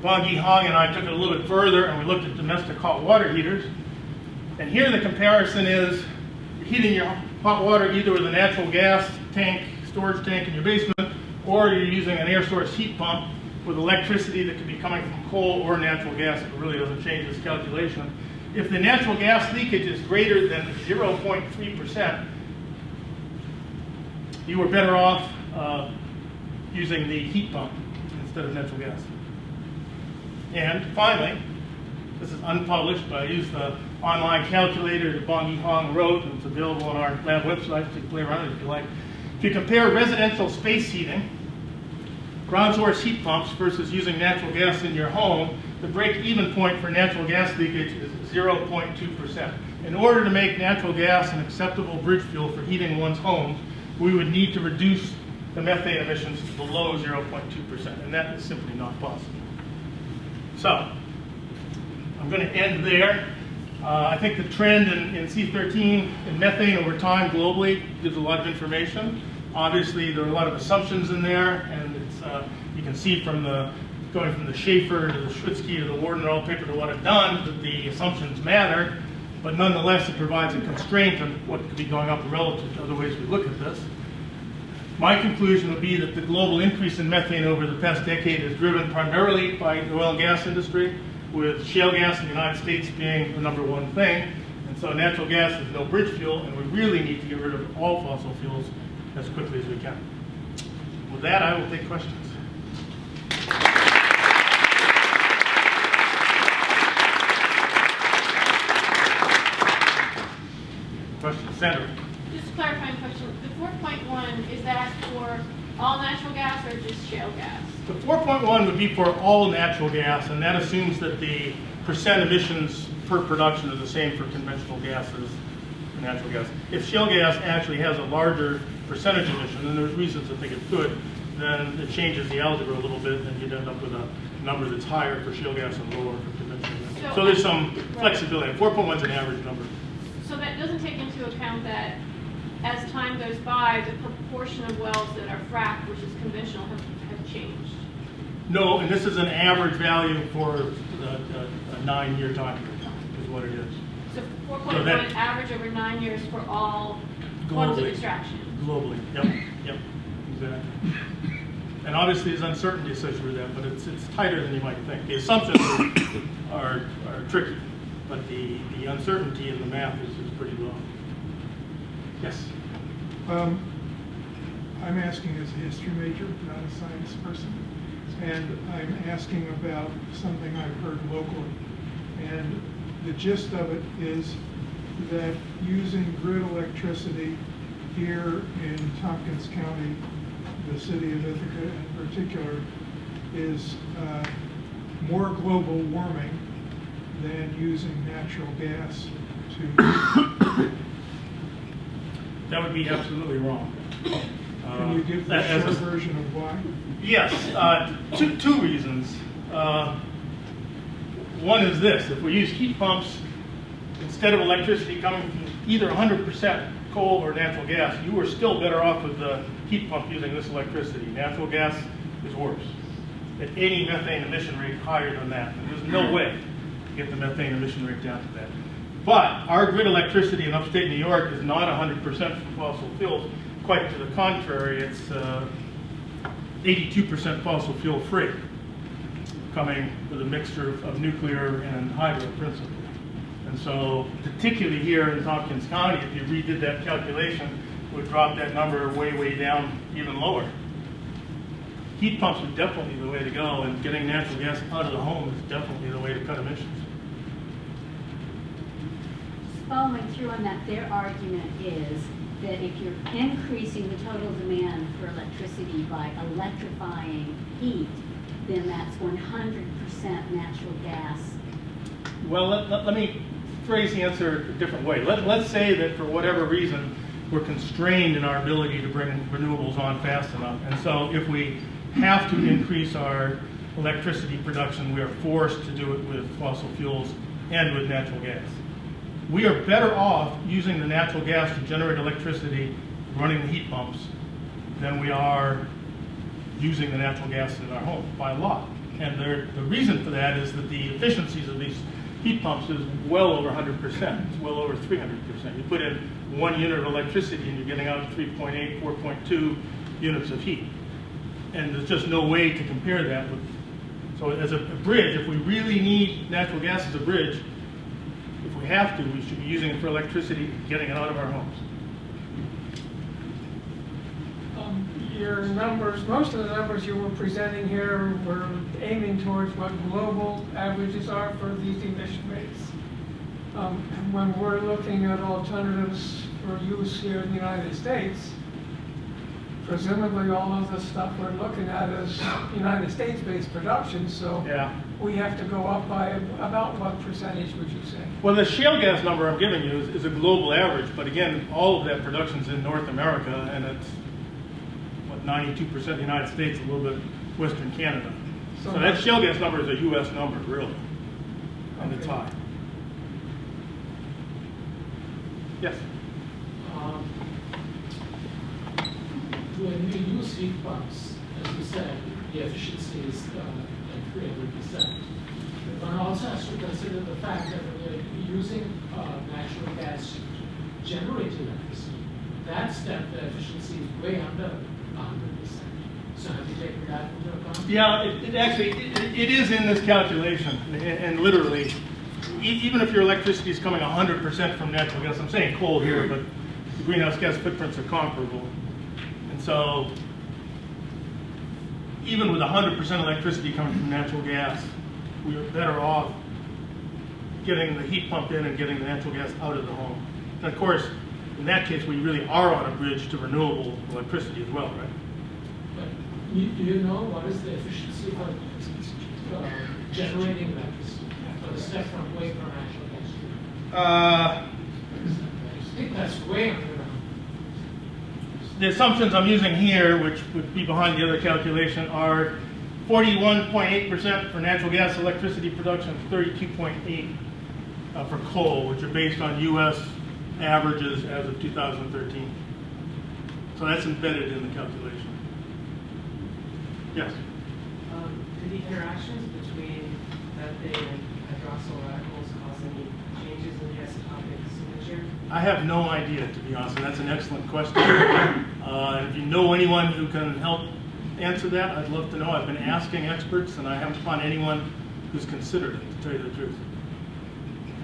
Bong Hong and I took it a little bit further and we looked at domestic hot water heaters. And here the comparison is you're heating your hot water either with a natural gas tank, storage tank in your basement, or you're using an air source heat pump with electricity that could be coming from coal or natural gas. It really doesn't change this calculation. If the natural gas leakage is greater than 0.3%, you are better off using the heat pump instead of natural gas. And finally, this is unpublished, but I used the online calculator that Bong Hong wrote, and it's available on our lab website, so you can play around with it if you like. If you compare residential space heating, ground source heat pumps versus using natural gas in your home, the break-even point for natural gas leakage is 0.2%. In order to make natural gas an acceptable bridge fuel for heating one's home, we would need to reduce the methane emissions to below 0.2%, and that is simply not possible. So, I'm going to end there. I think the trend in C13 and methane over time globally gives a lot of information. Obviously, there are a lot of assumptions in there, and it's, you can see from going from the Schaefer to the Schwitzky to the Warden et al. Paper to what I've done, that the assumptions matter, but nonetheless it provides a constraint on what could be going up relative to other ways we look at this. My conclusion would be that the global increase in methane over the past decade is driven primarily by the oil and gas industry, with shale gas in the United States being the #1 thing. And so natural gas is no bridge fuel, and we really need to get rid of all fossil fuels as quickly as we can. With that, I will take questions. Questions, Senator? Just a clarifying question. The 4.1, is that for all natural gas or just shale gas? The 4.1 would be for all natural gas, and that assumes that the percent emissions per production are the same for conventional gas as for natural gas. If shale gas actually has a larger percentage emission, and there's reasons to think it could, then it changes the algebra a little bit, and you'd end up with a number that's higher for shale gas and lower for conventional gas. So there's some flexibility. 4.1 is an average number. So that doesn't take into account that as time goes by, the proportion of wells that are fracked, which is conventional, have changed. No, and this is an average value for a 9-year time period, is what it is. So 4.1 average over 9 years for all forms of extraction. Globally, yep, exactly. And obviously there's uncertainty associated with that, but it's tighter than you might think. The assumptions are tricky, but the uncertainty in the math is pretty low. Yes? I'm asking as a history major, not a science person, and I'm asking about something I've heard locally. And the gist of it is that using grid electricity here in Tompkins County, the city of Ithaca in particular, is more global warming than using natural gas to. That would be absolutely wrong. Can you give the short version of why? Yes, two reasons. One is this: if we use heat pumps instead of electricity coming from either 100% coal or natural gas, you are still better off with the heat pump using this electricity. Natural gas is worse. At any methane emission rate higher than that, and there's no way to get the methane emission rate down to that. But our grid electricity in upstate New York is not 100% from fossil fuels. Quite to the contrary, it's 82% fossil fuel free, coming with a mixture of nuclear and hydro principally. And so, particularly here in Tompkins County, if you redid that calculation, it would drop that number way, way down even lower. Heat pumps are definitely the way to go, and getting natural gas out of the home is definitely the way to cut emissions. Following through on that, their argument is that if you're increasing the total demand for electricity by electrifying heat, then that's 100% natural gas. Well, let me phrase the answer a different way. Let's say that for whatever reason, we're constrained in our ability to bring renewables on fast enough. And so if we have to increase our electricity production, we are forced to do it with fossil fuels and with natural gas. We are better off using the natural gas to generate electricity, running the heat pumps, than we are using the natural gas in our home by a lot. And the reason for that is that the efficiencies of these heat pumps is well over 100%. It's well over 300%. You put in 1 unit of electricity and you're getting out 3.8, 4.2 units of heat. And there's just no way to compare that with. So as a bridge, if we really need natural gas as a bridge, if we have to, we should be using it for electricity, getting it out of our homes. Your numbers, most of the numbers you were presenting here were aiming towards what global averages are for these emission rates. When we're looking at alternatives for use here in the United States, presumably all of the stuff we're looking at is United States-based production, so Yeah. we have to go up by about what percentage would you say? Well, the shale gas number I'm giving you is a global average, but again, all of that production's in North America, and it's, 92% of the United States, a little bit Western Canada. So that shale gas number is a U.S. number, really, and it's high. Yes? When you use heat pumps, as you said, the efficiency is like 300%. One also has to consider the fact that when you're using natural gas generated electricity, that step, the efficiency is way under 100%. So have you taken that into account? Yeah, it actually is in this calculation, and literally, even if your electricity is coming 100% from natural gas, I'm saying coal here, but the greenhouse gas footprints are comparable. And so, even with 100% electricity coming from natural gas, we are better off getting the heat pump in and getting the natural gas out of the home. And of course, in that case, we really are on a bridge to renewable electricity as well, right? But do you know what is the efficiency for generating electricity for the step from way from natural gas? Uh, I think that's way under 100%. The assumptions I'm using here, which would be behind the other calculation, are 41.8% for natural gas electricity production, 32.8% for coal, which are based on U.S. averages as of 2013. So that's embedded in the calculation. Yes? Do the interactions between methane and hydroxyl radicals cause any changes in the isotopic signature? I have no idea, to be honest, and that's an excellent question. If you know anyone who can help answer that, I'd love to know. I've been asking experts, and I haven't found anyone who's considered it, to tell you the truth.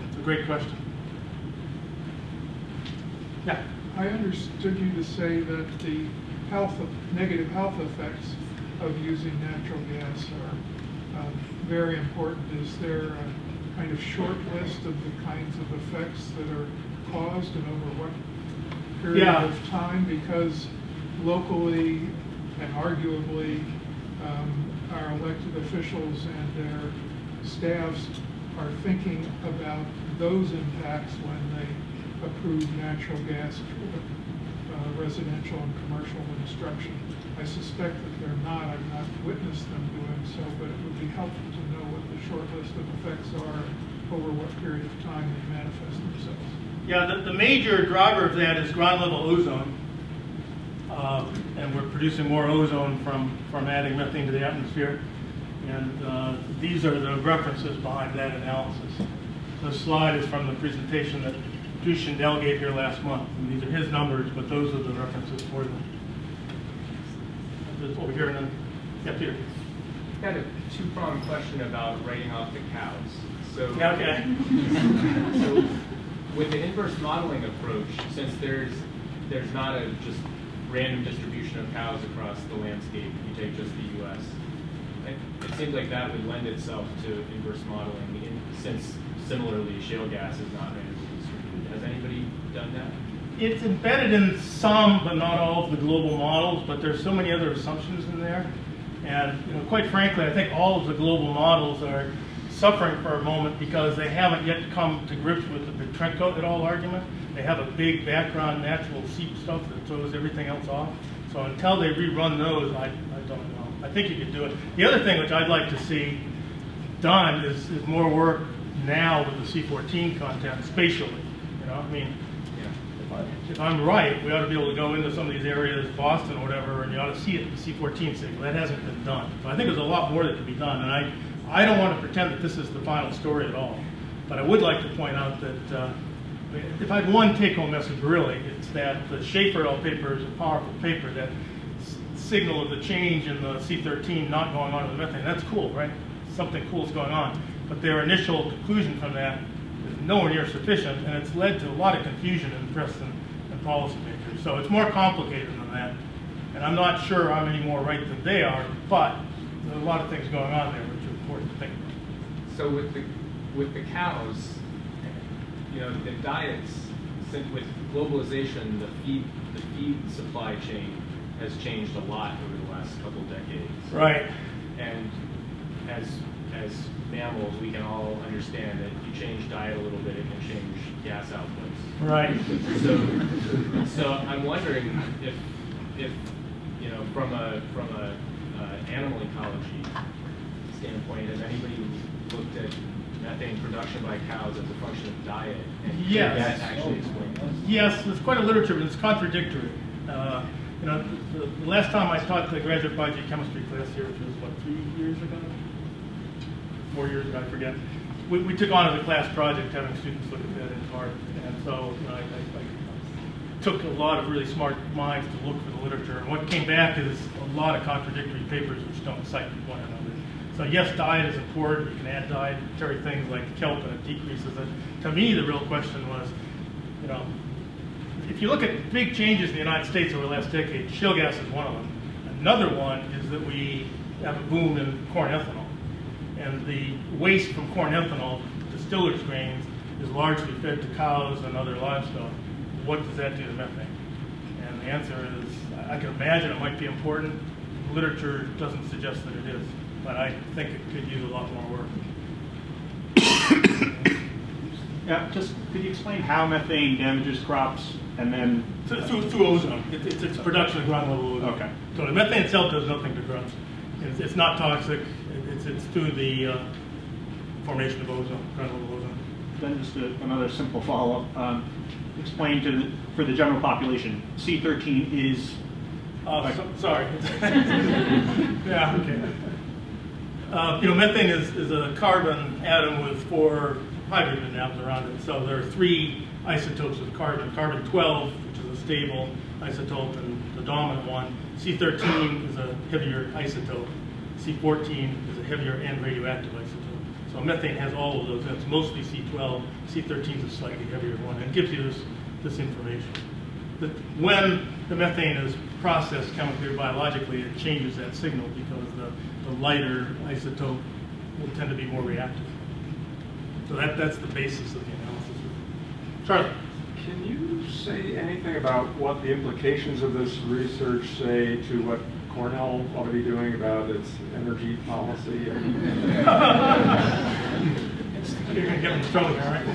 It's a great question. Yeah? I understood you to say that the negative health effects of using natural gas are very important. Is there a kind of short list of the kinds of effects that are caused and over what period of time? Because locally and arguably our elected officials and their staffs are thinking about those impacts when they approve natural gas for residential and commercial construction. I suspect that they're not. I've not witnessed them doing so, but it would be helpful to know what the short list of effects are over what period of time they manifest themselves. Yeah, the major driver of that is ground level ozone. And we're producing more ozone from adding methane to the atmosphere. And these are the references behind that analysis. The slide is from the presentation that Drew Shindell gave here last month. And these are his numbers, but those are the references for them. That's over here. Yeah, Peter. I've got a two-pronged question about writing off the cows. So, Yeah, okay. So with an inverse modeling approach, since there's not a just random distribution of cows across the landscape, if you take just the U.S., it seems like that would lend itself to inverse modeling, since similarly shale gas is not randomly distributed. Has anybody done that? It's embedded in some, but not all, of the global models, but there's so many other assumptions in there And quite frankly, I think all of the global models are suffering for a moment because they haven't yet come to grips with the Trentcoat et al. Argument. They have a big background natural seep stuff that throws everything else off. So until they rerun those, I don't know. I think you could do it. The other thing which I'd like to see done is more work now with the C14 content spatially. I mean, if I'm right, we ought to be able to go into some of these areas, Boston or whatever, and you ought to see it in the C14 signal. That hasn't been done. So I think there's a lot more that can be done, and I don't want to pretend that this is the final story at all. But I would like to point out that if I had one take-home message, really, it's that the Schaefer et al. Paper is a powerful paper that signal of the change in the C13 not going on in the methane. That's cool, right? Something cool is going on. But their initial conclusion from that is nowhere near sufficient, and it's led to a lot of confusion in the press and policymakers. So it's more complicated than that. And I'm not sure I'm any more right than they are, but there's a lot of things going on there which are important to think about. So with the cows, the diets, with globalization, the feed supply chain has changed a lot over the last couple of decades. Right. And as mammals, we can all understand that if you change diet a little bit, it can change gas outputs. Right. So I'm wondering if from a animal ecology standpoint, has anybody looked at methane production by cows as a function of diet, and yes. Can that actually explain that? Yes, there's quite a literature, but it's contradictory. The last time I taught the graduate biogeochemistry class here, which was, 3 years ago? 4 years ago, I forget. We took on as a class project having students look at that in part. And so I took a lot of really smart minds to look for the literature. And what came back is a lot of contradictory papers which don't cite one another. So yes, diet is important. You can add dietary things like kelp and it decreases it. To me, the real question was, if you look at big changes in the United States over the last decade, shale gas is one of them. Another one is that we have a boom in corn ethanol. And the waste from corn ethanol, distillers' grains, is largely fed to cows and other livestock. What does that do to methane? And the answer is, I can imagine it might be important. The literature doesn't suggest that it is, but I think it could use a lot more work. Yeah, just could you explain how methane damages crops and then through ozone? It's production of ground level ozone. Okay. So the methane itself does nothing to growth. It's not toxic. It's through the formation of ozone, ground level ozone. Then just another simple follow-up. Explain for the general population, C13 is... sorry. Yeah, okay. Methane is a carbon atom with 4 hydrogen atoms around it. So there are 3 isotopes of carbon. Carbon-12, which is a stable isotope, and the dominant one. C13 is a heavier isotope. C14 is a heavier and radioactive isotope. So methane has all of those. It's mostly C12. C13 is a slightly heavier one. And it gives you this information. That when the methane is processed chemically or biologically, it changes that signal because the lighter isotope will tend to be more reactive. So that's the basis of the analysis. Charlie. Can you say anything about what the implications of this research say to what Cornell ought to be doing about its energy policy? You're going to get me in trouble here, right?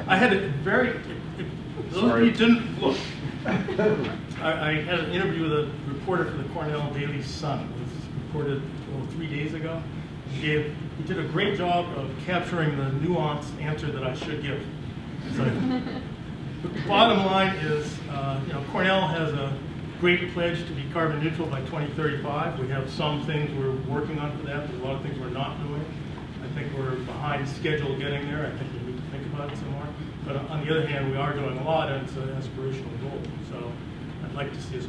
I had a very... Those of you didn't look. I had an interview with a reporter for the Cornell Daily Sun. It was reported 3 days ago. He did a great job of capturing the nuanced answer that I should give. So, the bottom line is, Cornell has a great pledge to be carbon neutral by 2035. We have some things we're working on for that. There's a lot of things we're not doing. I think we're behind schedule getting there. I think we need to think about it some more. But on the other hand, we are doing a lot, and it's an aspirational goal. So I'd like to see us